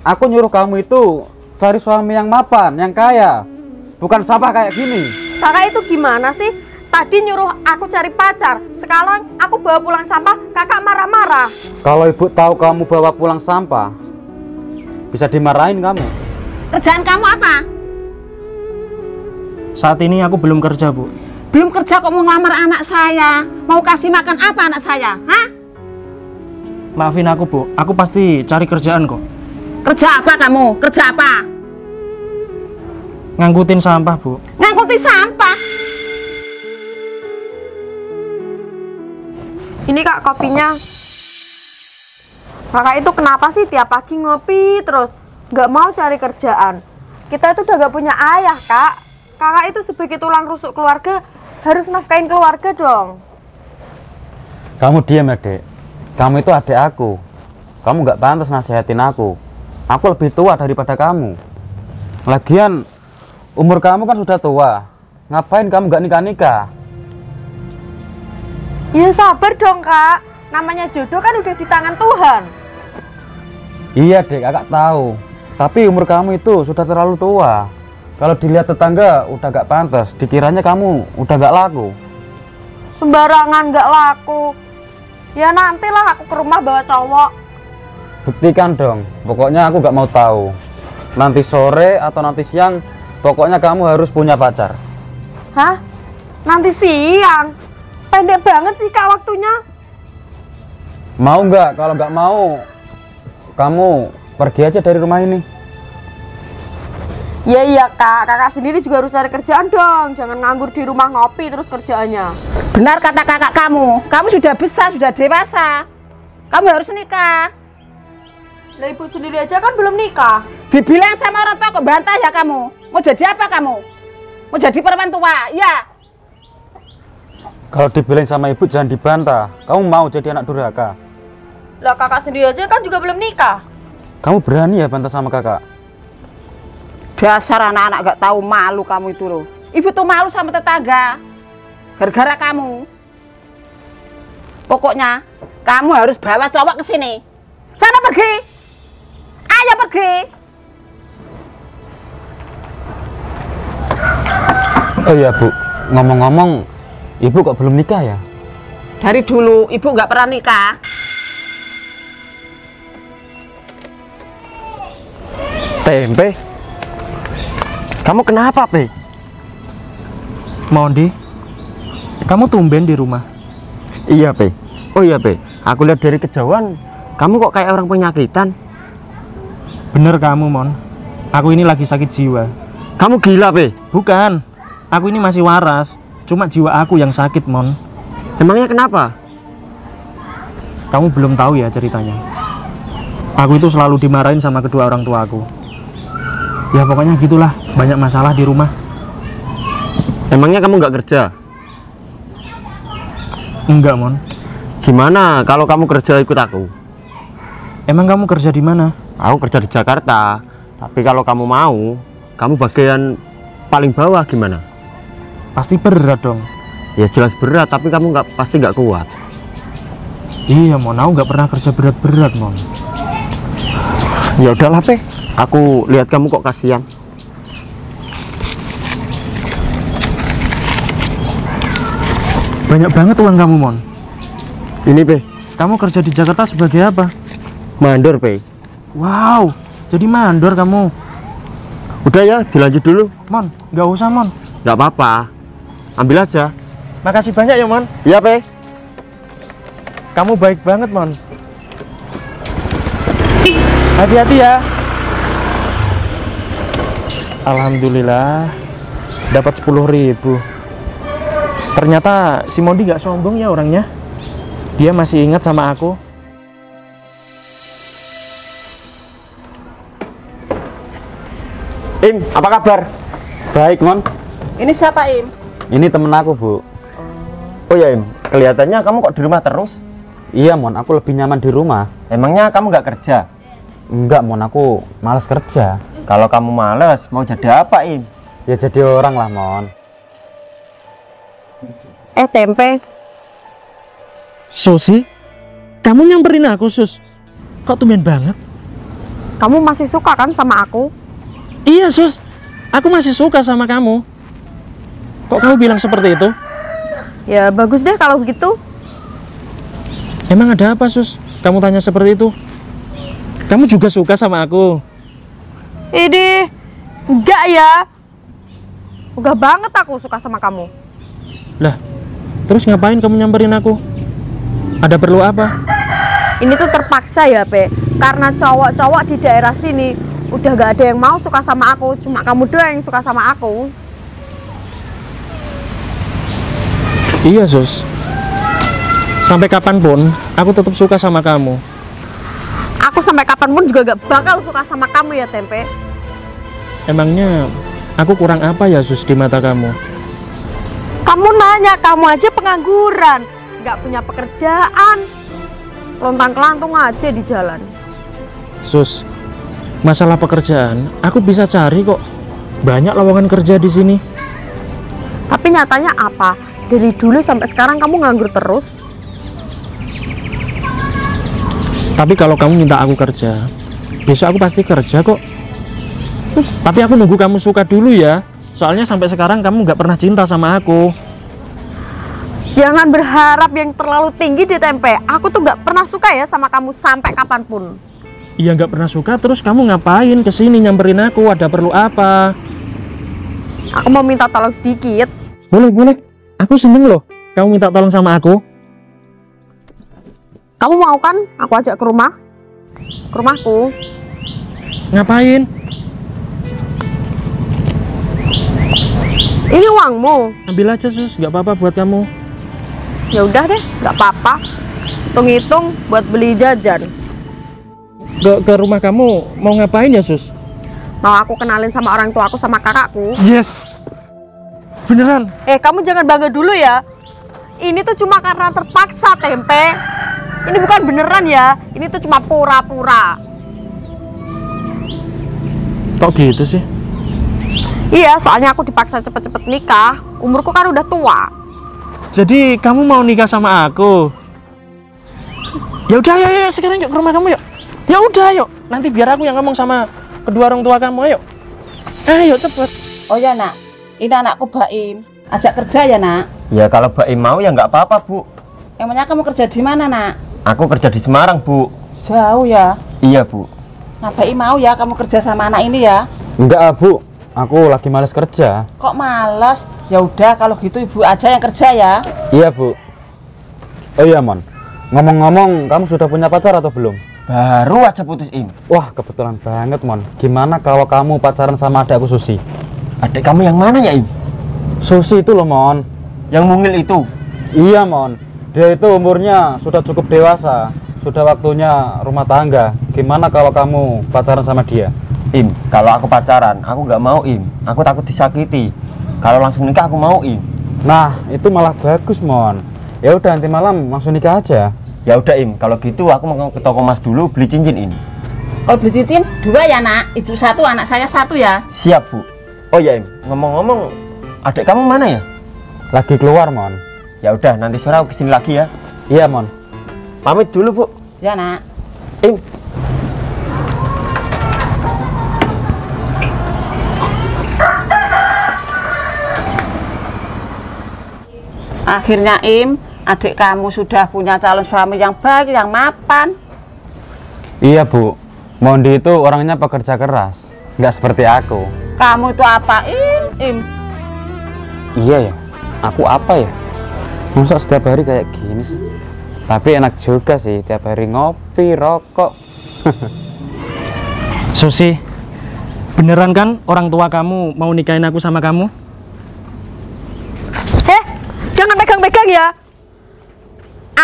Aku nyuruh kamu itu cari suami yang mapan, yang kaya, bukan sampah kayak gini. Kakak itu gimana sih? Tadi nyuruh aku cari pacar, sekarang aku bawa pulang sampah, kakak marah-marah. Kalau ibu tahu kamu bawa pulang sampah, bisa dimarahin kamu. Kerjaan kamu apa? Saat ini aku belum kerja, Bu. Belum kerja kok mau ngelamar anak saya? Mau kasih makan apa anak saya? Hah? Maafin aku, Bu. Aku pasti cari kerjaan kok. Kerja apa kamu? Kerja apa? Ngangkutin sampah, Bu. Ngangkuti sampah? Ini Kak kopinya. Kakak itu kenapa sih tiap pagi ngopi terus? Nggak mau cari kerjaan. Kita itu udah gak punya ayah, Kak. Kakak itu sebagai tulang rusuk keluarga harus nafkahin keluarga dong. Kamu diam ya, Dek. Kamu itu adik aku. Kamu nggak pantas nasihatin aku. Aku lebih tua daripada kamu. Lagian, umur kamu kan sudah tua. Ngapain kamu nggak nikah-nikah? Ya sabar dong, Kak. Namanya jodoh kan udah di tangan Tuhan. Iya, Dek, kakak tahu. Tapi umur kamu itu sudah terlalu tua. Kalau dilihat tetangga udah gak pantas, dikiranya kamu udah gak laku. Sembarangan gak laku. Ya nantilah aku ke rumah bawa cowok. Buktikan dong, pokoknya aku gak mau tahu. Nanti sore atau nanti siang, pokoknya kamu harus punya pacar. Hah? Nanti siang? Pendek banget sih, Kak, waktunya. Mau nggak? Kalau nggak mau, kamu pergi aja dari rumah ini. Ya iya, Kak. Kakak sendiri juga harus cari kerjaan dong. Jangan nganggur di rumah ngopi terus kerjaannya. Benar kata kakak kamu. Kamu sudah besar, sudah dewasa. Kamu harus nikah. Lah ibu sendiri aja kan belum nikah. Dibilang sama orang tua kok bantah ya kamu. Mau jadi apa kamu? Mau jadi perempuan tua? Ya. Kalau dibilang sama ibu jangan dibantah. Kamu mau jadi anak durhaka. Lah kakak sendiri aja kan juga belum nikah. Kamu berani ya bantah sama kakak? Dasar anak-anak gak tahu malu kamu itu loh. Ibu tuh malu sama tetangga. Gara-gara kamu. Pokoknya kamu harus bawa cowok ke sini. Sana pergi. Ayo pergi. Oh iya, Bu. Ngomong-ngomong, ibu kok belum nikah ya? Dari dulu ibu nggak pernah nikah. Tempe, kamu kenapa, Pe? Mondi, kamu tumben di rumah. Iya, Pe. Oh iya, Pe. Aku lihat dari kejauhan, kamu kok kayak orang penyakitan. Bener kamu, Mon. Aku ini lagi sakit jiwa. Kamu gila, Pe? Bukan, aku ini masih waras. Cuma jiwa aku yang sakit, Mon. Emangnya kenapa? Kamu belum tahu ya ceritanya. Aku itu selalu dimarahin sama kedua orang tua aku. Ya pokoknya gitulah, banyak masalah di rumah. Emangnya kamu nggak kerja? Enggak, Mon. Gimana kalau kamu kerja ikut aku? Emang kamu kerja di mana? Aku kerja di Jakarta. Tapi kalau kamu mau, kamu bagian paling bawah gimana? Pasti berat dong. Ya jelas berat, tapi kamu pasti nggak kuat. Iya, Mon. Aku nggak pernah kerja berat-berat, Mon. Ya udahlah, Pe. Aku lihat kamu kok kasihan. Banyak banget uang kamu, Mon. Ini, Pe. Kamu kerja di Jakarta sebagai apa? Mandor, Pe. Wow, jadi mandor kamu. Udah ya, dilanjut dulu. Mon, nggak usah, Mon. Nggak apa-apa. Ambil aja. Makasih banyak ya, Mon. Iya, Pe. Kamu baik banget, Mon. Hati-hati ya. Alhamdulillah dapat 10.000. Ternyata si Mondi nggak sombong ya orangnya. Dia masih ingat sama aku. Im, apa kabar? Baik, Mon. Ini siapa, Im? Ini temen aku, Bu. Oh ya, Im. Kelihatannya kamu kok di rumah terus? Iya, Mon. Aku lebih nyaman di rumah. Emangnya kamu nggak kerja? Enggak, Mon. Aku malas kerja. Kalau kamu males, mau jadi apa, Im? Ya jadi orang lah, Mon. Tempe. Susi, kamu nyamperin aku, Sus. Kok tumben banget? Kamu masih suka kan sama aku? Iya sus, aku masih suka sama kamu. Kok kamu bilang seperti itu? Ya bagus deh kalau begitu. Emang ada apa sus? Kamu tanya seperti itu? Kamu juga suka sama aku? Ini enggak ya. Udah banget aku suka sama kamu. Lah, terus ngapain kamu nyamperin aku? Ada perlu apa? Ini tuh terpaksa ya, Pe. Karena cowok-cowok di daerah sini udah gak ada yang mau suka sama aku. Cuma kamu doang yang suka sama aku. Iya sus, sampai kapanpun aku tetap suka sama kamu. Aku sampai kapanpun juga gak bakal suka sama kamu ya, Tempe. Emangnya aku kurang apa ya sus di mata kamu? Kamu nanya, kamu aja pengangguran, gak punya pekerjaan, lontang-kelantung aja di jalan. Sus, masalah pekerjaan aku bisa cari kok. Banyak lowongan kerja di sini. Tapi nyatanya apa? Dari dulu sampai sekarang kamu nganggur terus. Tapi kalau kamu minta aku kerja, besok aku pasti kerja kok. Tapi aku nunggu kamu suka dulu ya. Soalnya sampai sekarang kamu nggak pernah cinta sama aku. Jangan berharap yang terlalu tinggi di Tempe. Aku tuh gak pernah suka ya sama kamu sampai kapanpun. Iya nggak pernah suka, terus kamu ngapain kesini nyamperin aku? Ada perlu apa? Aku mau minta tolong sedikit. Boleh, boleh. Aku seneng loh kamu minta tolong sama aku. Kamu mau kan aku ajak ke rumah? Ke rumahku. Ngapain? Ini uangmu. Ambil aja sus, nggak apa-apa buat kamu. Ya udah deh, nggak apa-apa. Hitung-hitung buat beli jajan. Ke rumah kamu mau ngapain ya sus? Mau aku kenalin sama orang tua aku sama kakakku. Yes, beneran. Kamu jangan bangga dulu ya. Ini tuh cuma karena terpaksa, Tempe. Ini bukan beneran ya. Ini tuh cuma pura-pura. Kok gitu sih? Iya, soalnya aku dipaksa cepet-cepet nikah. Umurku kan udah tua. Jadi kamu mau nikah sama aku? Ya udah, ayo sekarang yuk ke rumah kamu yuk. Ya udah, yuk. Nanti biar aku yang ngomong sama kedua orang tua kamu, ayo. Ayo cepet. Oh ya nak, ini anakku Baim. Ajak kerja ya nak. Ya kalau Mbak Im mau ya nggak apa-apa Bu. Emangnya kamu kerja di mana nak? Aku kerja di Semarang Bu. Jauh ya. Iya Bu. Nah Baim mau ya kamu kerja sama anak ini ya. Enggak, Bu. Aku lagi males kerja. Kok males? Ya udah kalau gitu ibu aja yang kerja ya. Iya, Bu. Oh iya, Mon. Ngomong-ngomong, kamu sudah punya pacar atau belum? Baru aja putus Im. Wah, kebetulan banget, Mon. Gimana kalau kamu pacaran sama adik aku, Susi? Adik kamu yang mana ya Im? Susi itu loh, Mon. Yang mungil itu. Iya, Mon. Dia itu umurnya sudah cukup dewasa. Sudah waktunya rumah tangga. Gimana kalau kamu pacaran sama dia? Im, kalau aku pacaran, aku nggak mau Im. Aku takut disakiti. Kalau langsung nikah aku mau Im. Nah, itu malah bagus, Mon. Ya udah, nanti malam langsung nikah aja. Ya udah Im, kalau gitu aku mau ke toko emas dulu beli cincin Im. Kalau beli cincin 2 ya nak. Ibu 1, anak saya 1 ya. Siap Bu. Oh ya Im, ngomong-ngomong, adik kamu mana ya? Lagi keluar, Mon. Ya udah, nanti sore aku kesini lagi ya. Iya, Mon. Pamit dulu Bu. Ya nak. Im. Akhirnya Im, adik kamu sudah punya calon suami yang baik, yang mapan. Iya, Bu. Mondi itu orangnya pekerja keras. Nggak seperti aku. Kamu itu apa Im? Iya ya, aku apa ya? Masa setiap hari kayak gini sih? Tapi enak juga sih, tiap hari ngopi, rokok. Susi, beneran kan orang tua kamu mau nikahin aku sama kamu? Jangan pegang-pegang ya.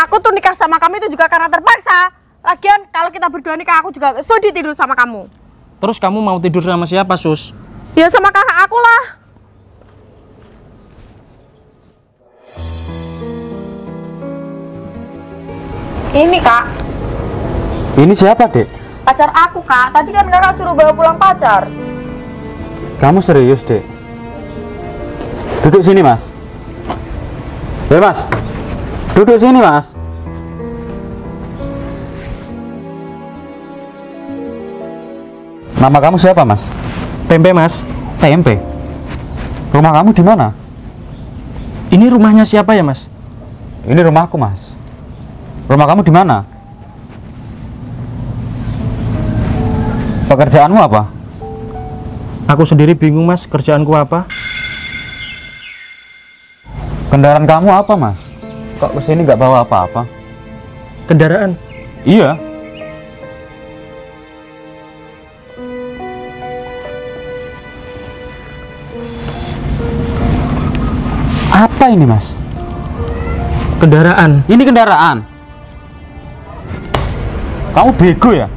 Aku tuh nikah sama kamu itu juga karena terpaksa. Lagian kalau kita berdua nikah aku juga sudi tidur sama kamu. Terus kamu mau tidur sama siapa, Sus? Ya sama kakak aku lah. Ini kak, Ini siapa, Dek? pacar aku kak. Tadi kan kakak suruh bawa pulang pacar. Kamu serius, Dek? Duduk sini, Mas. Mas. Duduk sini, Mas. Nama kamu siapa, Mas? Tempe, Mas. Tempe. Rumah kamu di mana? Ini rumahnya siapa ya, Mas? Ini rumahku, Mas. Rumah kamu di mana? Pekerjaanmu apa? Aku sendiri bingung, Mas, kerjaanku apa? Kendaraan kamu apa, Mas? Kok kesini nggak bawa apa-apa? Kendaraan. Iya. Apa ini, Mas? Kendaraan. Ini kendaraan. Kamu bego ya?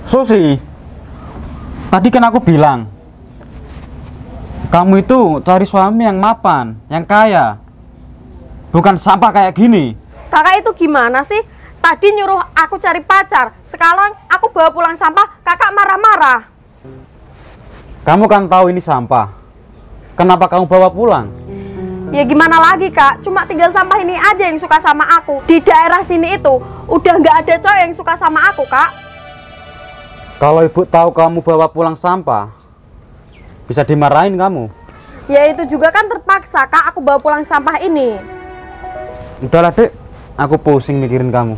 Susi, tadi kan aku bilang, kamu itu cari suami yang mapan, yang kaya, bukan sampah kayak gini. Kakak itu gimana sih? Tadi nyuruh aku cari pacar, sekarang aku bawa pulang sampah, kakak marah-marah. Kamu kan tahu ini sampah. Kenapa kamu bawa pulang? Ya gimana lagi kak, cuma tinggal sampah ini aja yang suka sama aku. Di daerah sini itu udah nggak ada cowok yang suka sama aku kak. Kalau ibu tahu kamu bawa pulang sampah, bisa dimarahin kamu. Ya itu juga kan terpaksa kak, aku bawa pulang sampah ini. Udahlah dek, aku pusing mikirin kamu.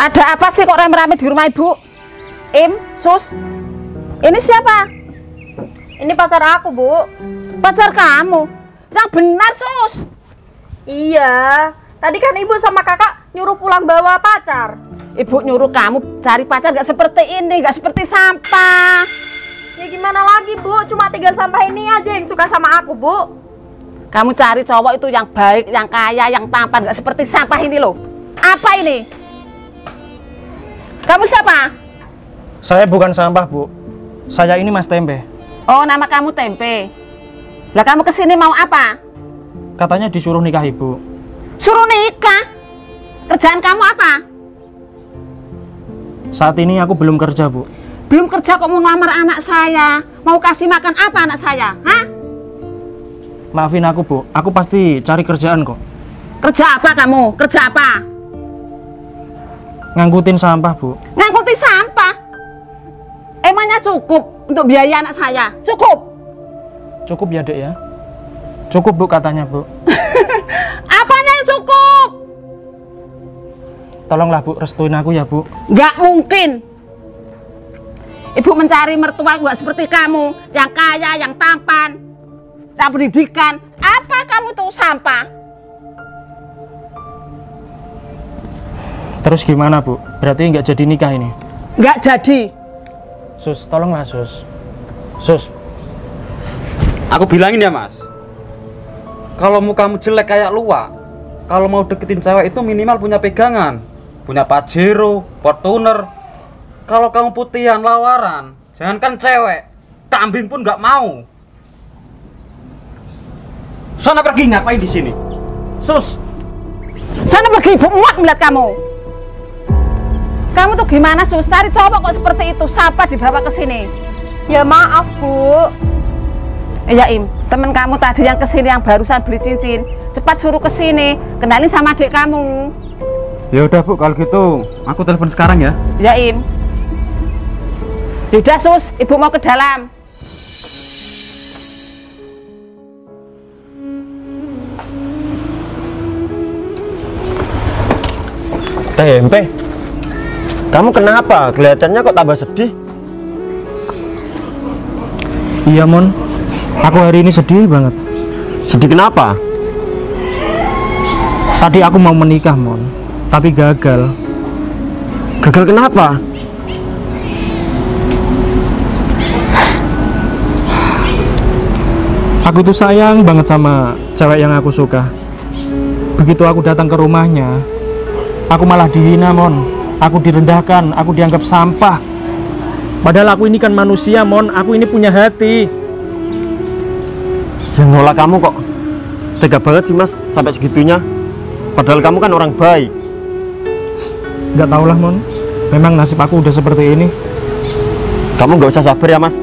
Ada apa sih kok rame-rame di rumah ibu? Sus, ini siapa? Ini pacar aku bu. Pacar kamu? Yang benar Sus. Iya, tadi kan ibu sama kakak nyuruh pulang bawa pacar. Ibu nyuruh kamu cari pacar gak seperti ini, gak seperti sampah. Ya gimana lagi bu, cuma tinggal sampah ini aja yang suka sama aku bu. Kamu cari cowok itu yang baik, yang kaya, yang tampan, gak seperti sampah ini loh. Apa ini? Kamu siapa? Saya bukan sampah, Bu. Saya ini Mas Tempe. Oh, nama kamu Tempe. Lah kamu kesini mau apa? Katanya disuruh nikah Ibu. Suruh nikah? Kerjaan kamu apa? Saat ini aku belum kerja, Bu. Belum kerja kok mau ngelamar anak saya? Mau kasih makan apa anak saya? Hah? Maafin aku, Bu. Aku pasti cari kerjaan kok. Kerja apa kamu? Kerja apa? Ngangkutin sampah, Bu. Ngangkuti sampah? Emangnya cukup untuk biaya anak saya? Cukup? Cukup ya, Dek ya? Cukup, Bu, katanya, Bu. Apanya yang cukup? Tolonglah, Bu, restuin aku ya, Bu. Nggak mungkin. Ibu mencari mertua nggak seperti kamu, yang kaya, yang tampan, yang pendidikan. Apa kamu tuh sampah? Terus gimana, Bu? Berarti nggak jadi nikah ini? Nggak jadi. Sus, tolonglah, Sus. Sus, Aku bilangin ya mas, kalau mukamu jelek kayak luwak, kalau mau deketin cewek itu minimal punya pegangan, punya Pajero, Fortuner. Kalau kamu putihan lawaran, jangankan cewek, kambing pun nggak mau. Sana pergi, ngapain di sini? Sus, Sana pergi, ibu muak melihat kamu. Kamu tuh gimana Sus? Cari cowok kok seperti itu, siapa dibawa ke sini? Ya maaf bu. Iya Im, temen kamu tadi yang kesini yang barusan beli cincin, cepat suruh kesini, kenalin sama adik kamu. Ya udah bu, kalau gitu aku telepon sekarang ya. Ya Im. Yaudah Sus, ibu mau ke dalam. Tempe, kamu kenapa? Kelihatannya kok tambah sedih? iya, Mon. Aku hari ini sedih banget. Sedih kenapa? Tadi aku mau menikah, Mon. Tapi gagal. Gagal kenapa? Aku tuh sayang banget sama cewek yang aku suka. Begitu aku datang ke rumahnya, aku malah dihina, Mon. Aku direndahkan, aku dianggap sampah. Padahal aku ini kan manusia, Mon. Aku ini punya hati. Yang nolak kamu kok tega banget sih mas, sampai segitunya. Padahal kamu kan orang baik. Gak tau lah, Mon. Memang nasib aku udah seperti ini. Kamu nggak usah sabar ya mas.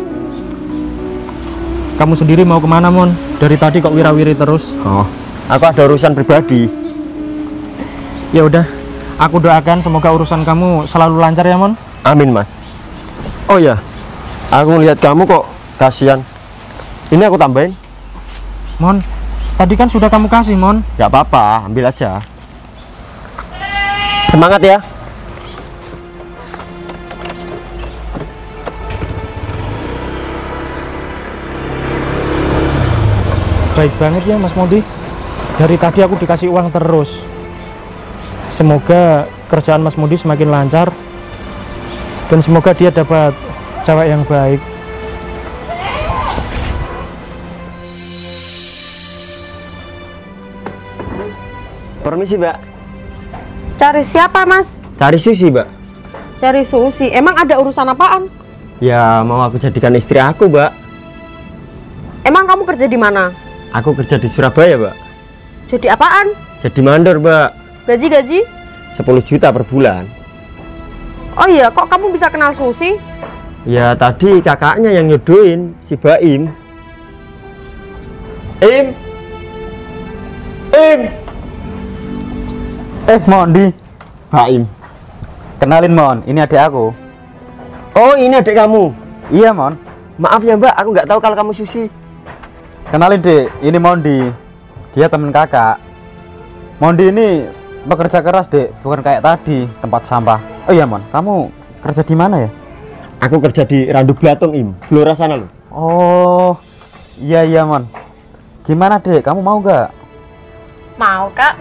Kamu sendiri mau kemana, Mon? Dari tadi kok wira-wiri terus. Oh, aku ada urusan pribadi. Ya udah, Aku doakan semoga urusan kamu selalu lancar ya, Mon. Amin, Mas. Oh ya, aku ngeliat kamu kok kasihan. Ini aku tambahin. Mon, tadi kan sudah kamu kasih, Mon. Gak apa-apa, ambil aja. Semangat ya. Baik banget ya, Mas Modi. Dari tadi aku dikasih uang terus. Semoga kerjaan Mas Modi semakin lancar. Dan semoga dia dapat cewek yang baik. Permisi, Mbak. Cari siapa, Mas? Cari Susi, Mbak. Cari Susi. Emang ada urusan apaan? Ya, mau aku jadikan istri aku, Mbak. Emang kamu kerja di mana? Aku kerja di Surabaya, Mbak. Jadi apaan? Jadi mandor, Mbak. Gaji-gaji? 10 juta per bulan. Oh iya, kok kamu bisa kenal Susi? Ya, tadi kakaknya yang nyodoin, si Baim. Im. Mondi, Baim. kenalin Mon, ini adik aku. Oh, ini adik kamu. Iya Mon, Maaf ya, Mbak, aku nggak tahu kalau kamu Susi. kenalin Dek, ini Mondi. Dia temen kakak. Mondi ini bekerja keras Dek, bukan kayak tadi tempat sampah. Oh iya Mon, kamu kerja di mana ya? Aku kerja di Randuk Blatung, Im. Blora sana loh. Oh, iya Mon. Gimana Dek, kamu mau gak? Mau, Kak.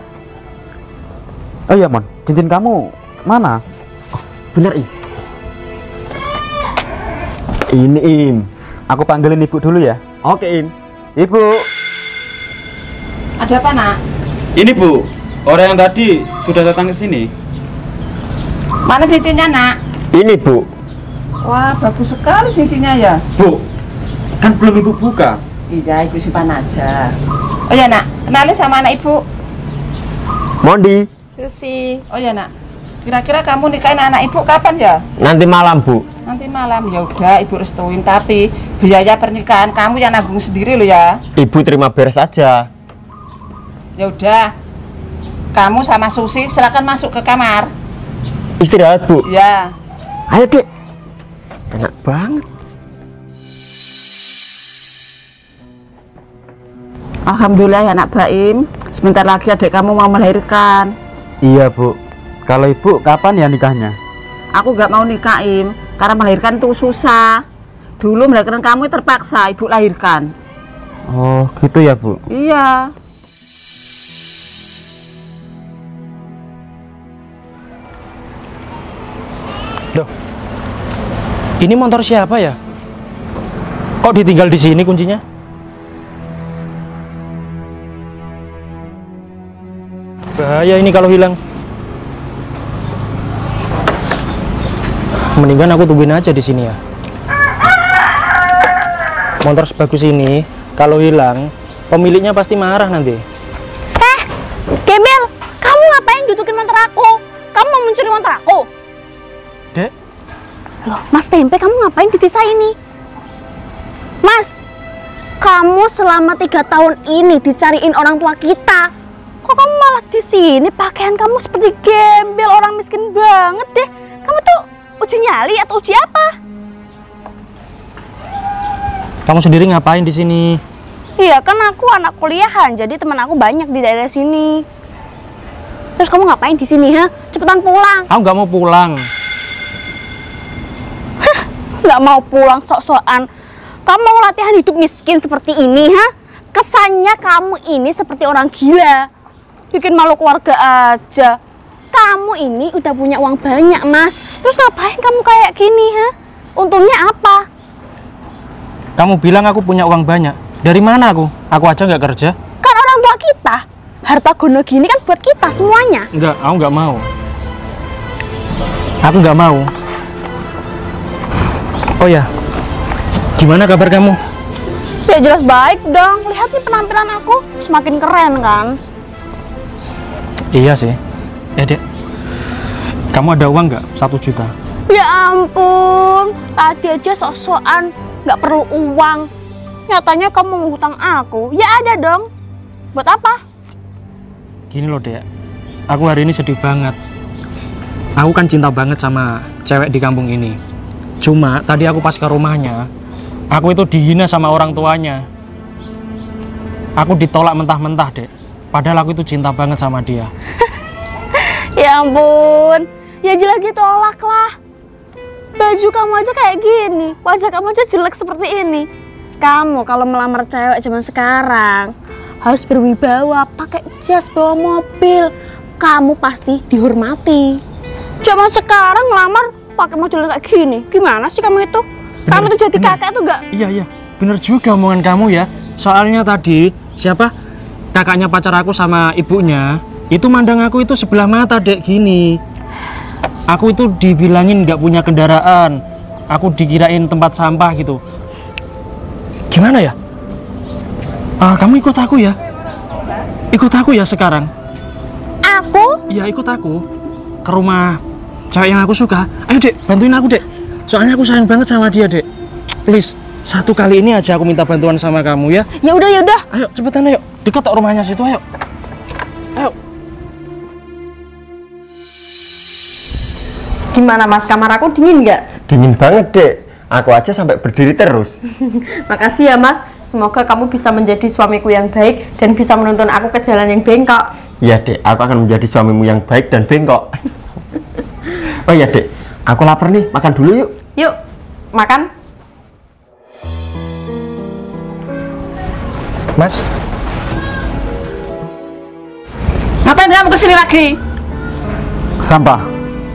Oh iya Mon, cincin kamu mana? Bener, Im. Ini, Im. Aku panggilin ibu dulu ya. Oke, Im. Ibu. Ada apa, Nak? Ini Bu, orang yang tadi sudah datang ke sini. Mana cincinnya, Nak? Ini, Bu. Wah, bagus sekali cincinnya ya. Bu, kan belum ibu buka. Iya, ibu simpan aja. Oh ya, Nak, kenalin sama anak ibu. Mondi. Susi. Oh ya, Nak, kira-kira kamu nikahin anak ibu kapan ya? Nanti malam, Bu. Nanti malam. Ya udah, ibu restuin, tapi biaya pernikahan kamu yang nanggung sendiri lo ya. Ibu terima beres aja. Ya udah, kamu sama Susi silakan masuk ke kamar. Istirahat, Bu. Ya. Ayo, Dek. Enak banget. Alhamdulillah ya, Nak Baim. Sebentar lagi adik kamu mau melahirkan. Iya Bu, kalau ibu kapan ya nikahnya? Aku gak mau nikahin karena melahirkan itu susah. Dulu melahirkan kamu terpaksa ibu lahirkan. Oh gitu ya Bu. Iya. Loh, ini motor siapa ya? Kok ditinggal di sini kuncinya? Bahaya ini kalau hilang. Mendingan aku tungguin aja di sini ya. Motor sebagus ini kalau hilang, pemiliknya pasti marah nanti. Gembel, kamu ngapain dudukin motor aku? Kamu mau mencuri motor aku? Dek, Loh, Mas Tempe, kamu ngapain di desa ini? Mas, kamu selama 3 tahun ini dicariin orang tua kita. Kok kamu malah di sini? Pakaian kamu seperti gembel, orang miskin banget deh. Kamu tuh uji nyali atau uji apa? kamu sendiri ngapain di sini? Iya, kan aku anak kuliahan, jadi teman aku banyak di daerah sini. Terus kamu ngapain di sini, ha? Cepetan pulang. Aku nggak mau pulang. Nggak mau pulang sok-sokan. Kamu mau latihan hidup miskin seperti ini, ha? Kesannya kamu ini seperti orang gila. Bikin malu keluarga aja. Kamu ini udah punya uang banyak, Mas. Terus ngapain kamu kayak gini, ha? Untungnya apa? Kamu bilang aku punya uang banyak. Dari mana aku? Aku aja nggak kerja. Kan orang tua kita. Harta gono gini kan buat kita semuanya. Enggak, aku nggak mau. Aku nggak mau. Oh ya, gimana kabar kamu? Ya jelas baik dong. Lihat nih penampilan aku. Semakin keren kan? Iya sih. Dek, kamu ada uang nggak? 1 juta. Ya ampun. Tadi aja sok-sokan nggak perlu uang. Nyatanya kamu mau hutang aku. Ya ada dong. Buat apa? Gini loh, Dek. Aku hari ini sedih banget. Aku kan cinta banget sama cewek di kampung ini. Cuma tadi aku pas ke rumahnya, aku itu dihina sama orang tuanya. Aku ditolak mentah-mentah, Dek. Padahal aku itu cinta banget sama dia. Ya ampun, ya jelas ditolak lah. Baju kamu aja kayak gini, wajah kamu aja jelek seperti ini. Kamu kalau melamar cewek zaman sekarang harus berwibawa, pakai jas, bawa mobil. Kamu pasti dihormati. Zaman sekarang ngelamar pakai model kayak gini, gimana sih kamu itu? Bener, Kamu tuh jadi bener. kakek tuh enggak? Iya, bener juga omongan kamu ya. Soalnya tadi, siapa? Kakaknya pacar aku sama ibunya, itu mandang aku itu sebelah mata, Dek, gini. Aku itu dibilangin nggak punya kendaraan. Aku dikirain tempat sampah gitu. Gimana ya? Kamu ikut aku ya? Ikut aku ya sekarang? Aku? Iya, ikut aku ke rumah cewek yang aku suka. Ayo, Dek, bantuin aku, Dek. Soalnya aku sayang banget sama dia, Dek. Please, satu kali ini aja aku minta bantuan sama kamu ya. Ya udah. Ayo, cepetan ayo. Dekat tok rumahnya situ, ayo. Ayo. Gimana Mas, kamar aku dingin nggak? Dingin banget, Dek. Aku aja sampai berdiri terus. Makasih ya Mas, semoga kamu bisa menjadi suamiku yang baik dan bisa menuntun aku ke jalan yang bengkok. Iya, Dek, aku akan menjadi suamimu yang baik dan bengkok. Oh iya, Dek, aku lapar nih, makan dulu yuk. Yuk, makan. Mas, Ngapain kamu kesini lagi? Sampah,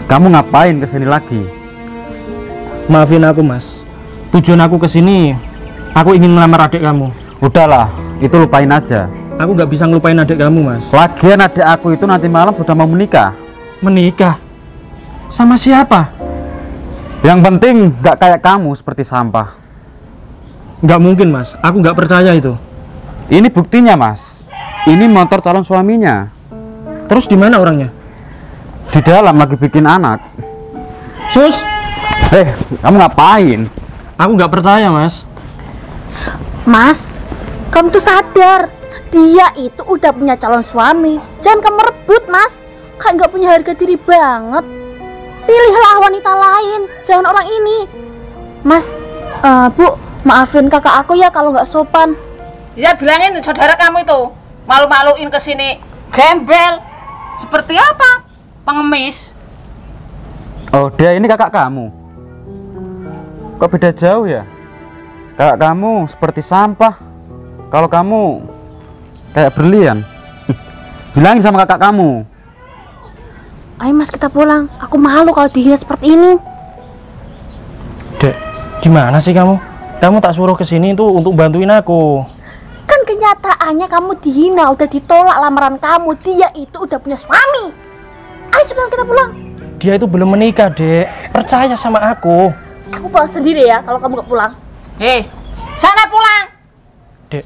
kamu ngapain kesini lagi? maafin aku, Mas. Tujuan aku kesini, aku ingin melamar adik kamu. Udahlah, itu lupain aja. Aku nggak bisa ngelupain adik kamu, Mas. Lagian adik aku itu nanti malam sudah mau menikah. Menikah? Sama siapa? Yang penting nggak kayak kamu seperti sampah. Nggak mungkin, Mas. Aku nggak percaya itu. Ini buktinya, Mas. Ini motor calon suaminya. Terus di mana orangnya? Di dalam lagi bikin anak. Sus, Kamu ngapain? aku nggak percaya, Mas. Mas, kamu tuh sadar dia itu udah punya calon suami. Jangan kamu rebut, Mas. Kayak nggak punya harga diri banget. Pilihlah wanita lain, jangan orang ini. Mas, Bu, maafin kakak aku ya kalau nggak sopan. Ya bilangin saudara kamu itu malu-maluin kesini, gembel. Seperti apa? Pengemis. Oh, dia ini kakak kamu. Kok beda jauh ya? Kakak kamu seperti sampah. Kalau kamu kayak berlian. Bilangin sama kakak kamu. Ayo Mas, kita pulang. Aku malu kalau dihina seperti ini. Dek, gimana sih kamu? Kamu tak suruh kesini itu untuk bantuin aku. Kan kenyataannya kamu dihina, udah ditolak lamaran kamu. Dia itu udah punya suami. Ayo cepetan kita pulang. Dia itu belum menikah, Dek. Percaya sama aku. Aku pulang sendiri ya kalau kamu nggak pulang. Hei, sana pulang. Dek,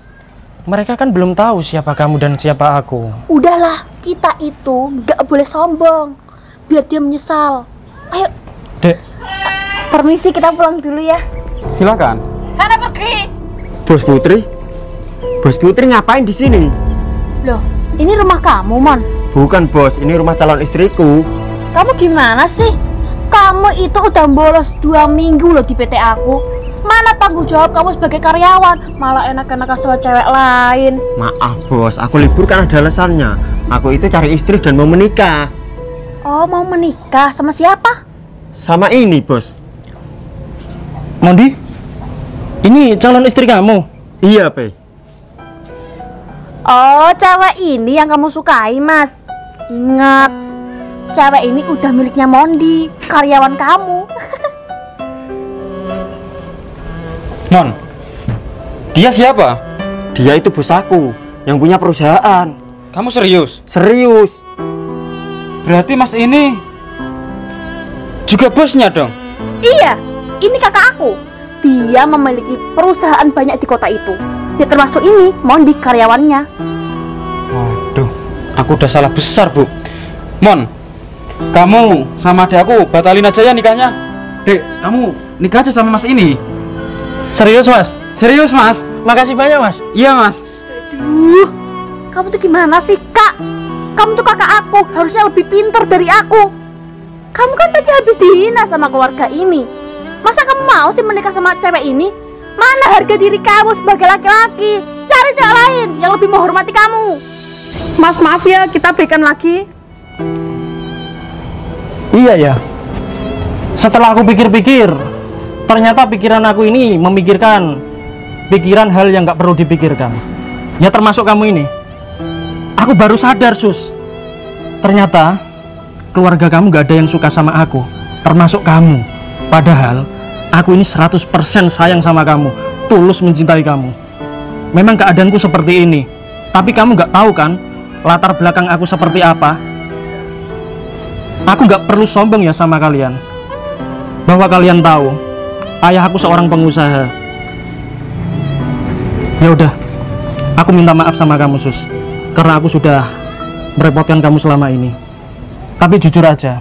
mereka kan belum tahu siapa kamu dan siapa aku. Udahlah, kita itu nggak boleh sombong. Biar dia menyesal. Ayo, Dek, permisi kita pulang dulu ya. Silakan. Sana pergi. Bos Putri? Bos Putri ngapain di sini? Loh, ini rumah kamu, Mon. Bukan, Bos, ini rumah calon istriku. Kamu gimana sih? Kamu itu udah bolos 2 minggu loh di PT aku. Mana tanggung jawab kamu sebagai karyawan? Malah enak-enakan sama cewek lain. Maaf, Bos, aku libur kan ada alasannya. Aku itu cari istri dan mau menikah. Oh, mau menikah sama siapa? Sama ini, Bos. Mondi, ini calon istri kamu. Iya, Pe. Oh, cewek ini yang kamu sukai, Mas. Ingat, cewek ini udah miliknya Mondi, karyawan kamu. Non, dia siapa? Dia itu bos aku yang punya perusahaan. Kamu serius? Serius. Berarti Mas ini juga bosnya dong? Iya, ini kakak aku. Dia memiliki perusahaan banyak di kota itu. Ya termasuk ini, Mondi karyawannya. Waduh, aku udah salah besar, Bu. Mon, kamu sama adik aku batalin aja ya nikahnya. Dek, kamu nikah aja sama Mas ini. Serius, Mas? Serius, Mas? Makasih banyak, Mas. Iya, Mas. Aduh, kamu tuh gimana sih, Kak? Kamu tuh kakak aku, harusnya lebih pintar dari aku. Kamu kan tadi habis dihina sama keluarga ini. Masa kamu mau sih menikah sama cewek ini? Mana harga diri kamu sebagai laki-laki? Cari cewek lain yang lebih menghormati kamu. Mas, maaf ya, kita berikan lagi. Iya ya. Setelah aku pikir-pikir, ternyata pikiran aku ini memikirkan pikiran hal yang gak perlu dipikirkan. Ya termasuk kamu ini. Aku baru sadar, Sus. Ternyata keluarga kamu gak ada yang suka sama aku, termasuk kamu. Padahal aku ini 100% sayang sama kamu, tulus mencintai kamu. Memang keadaanku seperti ini, tapi kamu gak tahu kan latar belakang aku seperti apa. Aku gak perlu sombong ya sama kalian, bahwa kalian tahu ayah aku seorang pengusaha. Ya udah, aku minta maaf sama kamu, Sus, karena aku sudah merepotkan kamu selama ini. Tapi jujur aja,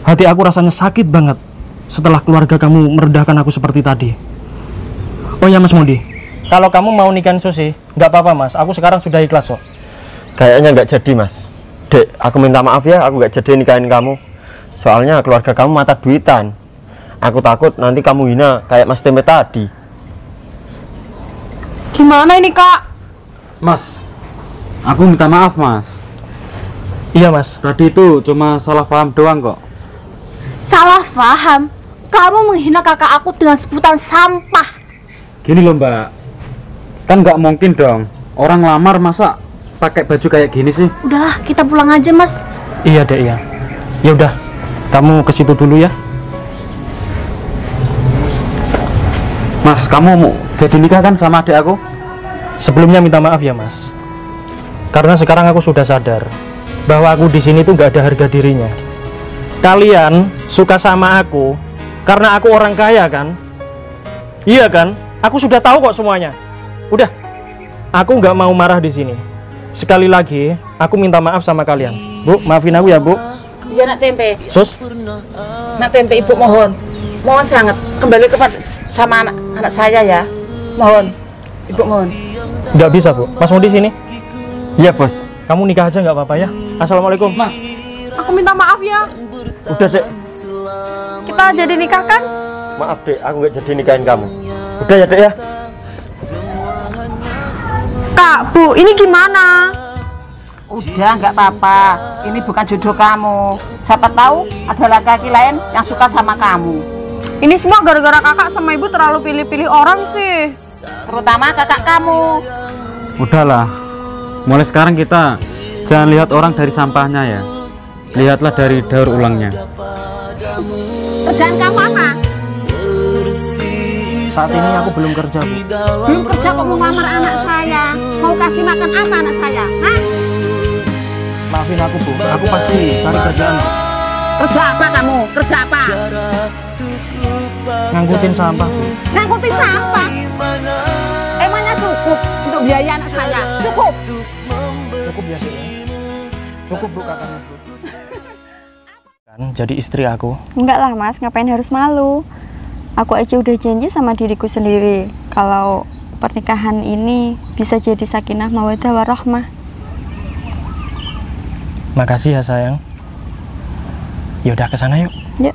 hati aku rasanya sakit banget setelah keluarga kamu merendahkan aku seperti tadi. Oh ya Mas Mudi, kalau kamu mau nikahin Susi, nggak apa-apa Mas, aku sekarang sudah ikhlas kok. Kayaknya nggak jadi, Mas. Dek, aku minta maaf ya, aku nggak jadi nikahin kamu. Soalnya keluarga kamu mata duitan. Aku takut nanti kamu hina kayak Mas Tempe tadi. Gimana ini, Kak? Mas, aku minta maaf Mas. Iya Mas, Tadi itu cuma salah paham doang kok. Salah paham? Kamu menghina kakak aku dengan sebutan sampah. Gini loh Mbak, kan nggak mungkin dong orang lamar masa pakai baju kayak gini sih. Udahlah, kita pulang aja Mas. iya deh iya. Ya udah, kamu ke situ dulu ya. Mas, kamu mau jadi nikah kan sama adik aku? Sebelumnya minta maaf ya Mas, karena sekarang aku sudah sadar bahwa aku di sini tuh nggak ada harga dirinya. Kalian suka sama aku karena aku orang kaya kan? Iya kan? Aku sudah tahu kok semuanya. Udah, aku nggak mau marah di sini. Sekali lagi, aku minta maaf sama kalian. Bu, maafin aku ya Bu. Iya nak Tempe, Sus, nak Tempe ibu mohon sangat kembali kepada sama anak saya ya. Mohon, ibu mohon. nggak bisa Bu. Mas Mudi sini. Iya, Bos. Kamu nikah aja nggak apa-apa ya. Assalamualaikum. Mas, Aku minta maaf ya. Udah, Dek. Kita jadi nikah kan? Maaf, Dek, aku nggak jadi nikahin kamu. Udah ya, Dek ya. Kak, Bu, ini gimana? Udah nggak apa-apa, ini bukan jodoh kamu. Siapa tahu ada laki-laki lain yang suka sama kamu. Ini semua gara-gara kakak sama ibu terlalu pilih-pilih orang sih. Terutama kakak kamu. udahlah. Mulai sekarang kita jangan lihat orang dari sampahnya ya. Lihatlah dari daur ulangnya. Kerjaan kamu apa? Saat ini aku belum kerja Bu. Belum kerja kok mau ngelamar anak saya. Mau kasih makan apa anak saya? Hah? Maafin aku Bu, aku pasti cari kerjaan Bu. Kerja apa kamu? Kerja apa? Ngangkutin sampah Bu. Ngangkutin sampah. Emangnya cukup untuk biaya anak saya? Cukup. Cukup ya Bu. Cukup Bu katanya Bu. Kan jadi istri aku. Enggak lah Mas, ngapain harus malu? Aku aja udah janji sama diriku sendiri kalau pernikahan ini bisa jadi sakinah mawaddah warahmah. Makasih ya sayang. Ya udah ke sana yuk. Yuk.